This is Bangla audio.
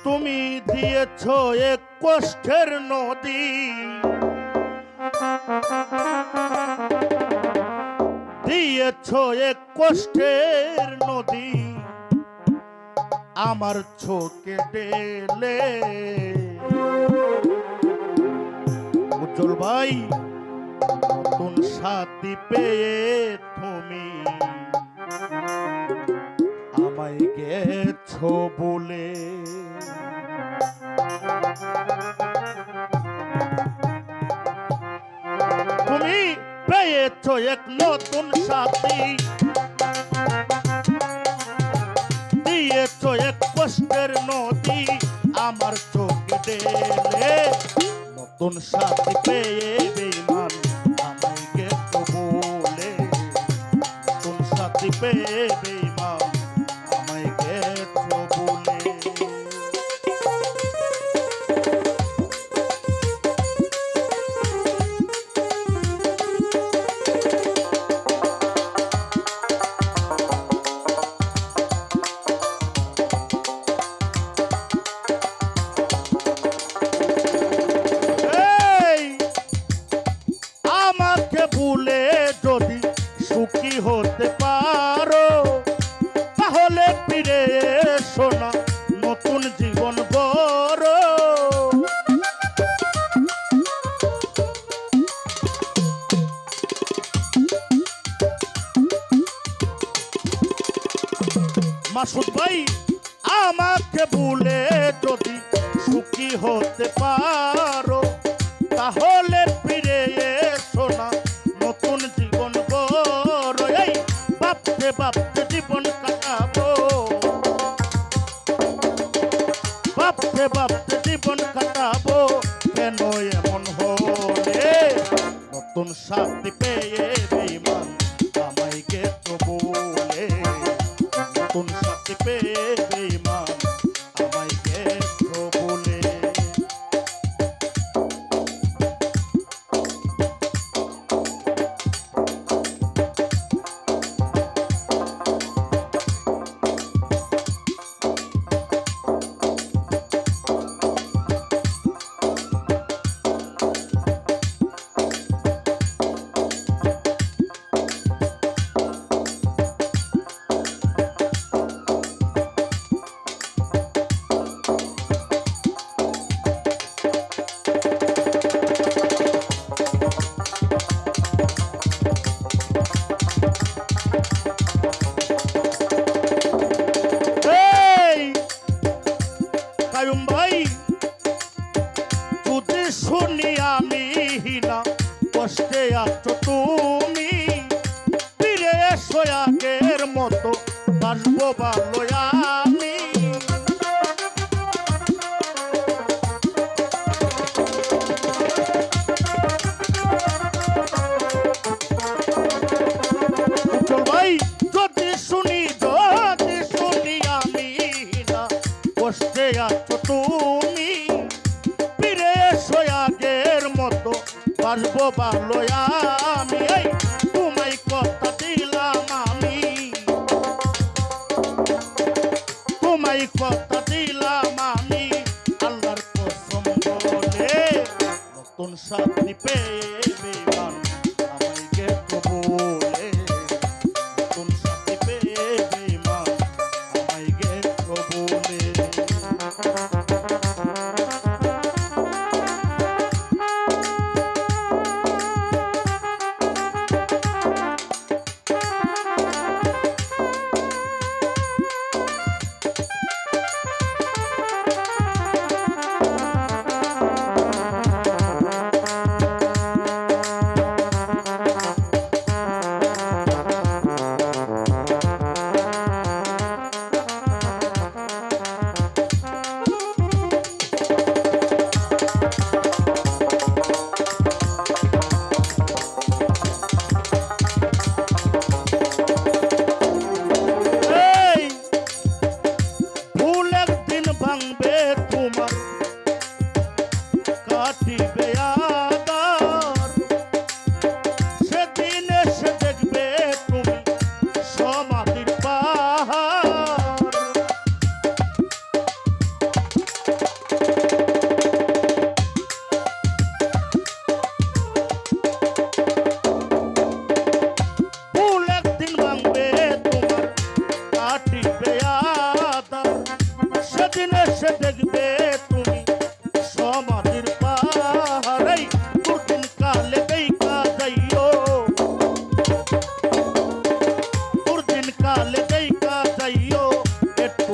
তুমি দিয়েছ এক কষ্টের নদী, দিয়েছ এক কষ্টের নদী আমার চোখে ঢেলে। উজ্জ্বল ভাই, নতুন সাথী পেয়ে তুমি আমায় গেছো বলে। তুমি পেয়েছো এক নতুন সাথী, দিয়েছো এক কষ্টের নদী আমার চোখে ঢেলে। নতুন সাথী পেয়ে বেঈমান আমায় গেছো বলে, নতুন সাথী পেয়ে বেঈমান আমায় গেছো বলে। ভুলে যদি সুখী হতে পারো তাহলে ফিরে এসো না, নতুন জীবন বড়। মাসুদ ভাই, আমাকে ভুলে যদি সুখী হতে পারো তাহলে ফিরে এসো না, নতুন জীবন বড়। এই ভাবতে ভাবতে জীবন কাটাবো, ভাবতে ভাবতে জীবন কাটাবো, কেন এমন হলে? নতুন সাথী পেয়ে বেঈমান আমায় গেছো বলে, নতুন সাথী পেয়ে বেঈমান আমায় গেছো বলে। ভাই, যদি শুনি আমি হিনা কষ্টে আছো তুমি, ফিরে এসো আগের মতো বাসবো ভালো আমি। উজ্জ্বল ভাই, যদি শুনি আমি হিনা কষ্টে আছো তুমি, ফিরে এসো আগের মতো বাসবো ভালো আমি। এই তোমায় কথা দিলাম আমি, তোমায় কথা দিলাম আমি আল্লাহর কসম বলে, নতুন সাথী পেয়ে বেঈমান আমায় গেছো বলে, নতুন সাথী পেয়ে বেঈমান আমায় গেছো বলে। দিবে আদা সেদিন এসে দেখবে তুমি সমাধির পাহাড়াই দুর্দিন কালে দেখা যাইও দুর্দিন কালে দেখা যাইও একটু